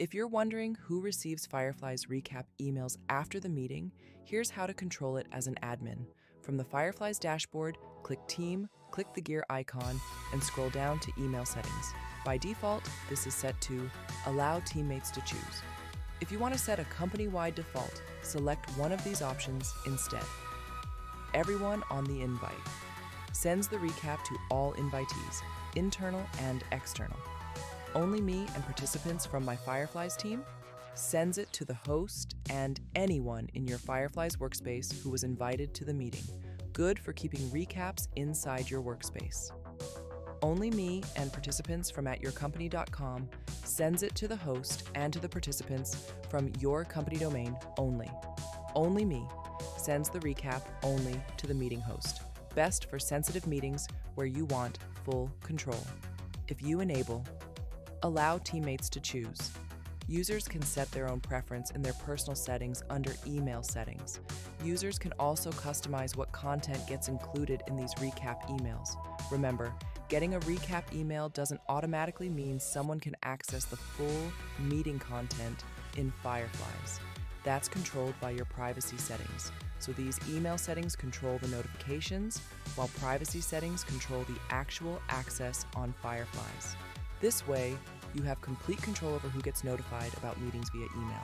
If you're wondering who receives Fireflies recap emails after the meeting, here's how to control it as an admin. From the Fireflies dashboard, click Team, click the gear icon, and scroll down to Email Settings. By default, this is set to Allow Teammates to Choose. If you want to set a company-wide default, select one of these options instead. Everyone on the invite sends the recap to all invitees, internal and external. Only me and participants from my Fireflies team sends it to the host and anyone in your Fireflies workspace who was invited to the meeting. Good for keeping recaps inside your workspace. Only me and participants from @yourcompany.com sends it to the host and to the participants from your company domain only. Only me sends the recap only to the meeting host. Best for sensitive meetings where you want full control. If you enable Allow Teammates to Choose, users can set their own preference in their personal settings under Email Settings. Users can also customize what content gets included in these recap emails. Remember, getting a recap email doesn't automatically mean someone can access the full meeting content in Fireflies. That's controlled by your privacy settings. So these email settings control the notifications, while privacy settings control the actual access on Fireflies. This way, you have complete control over who gets notified about meetings via email.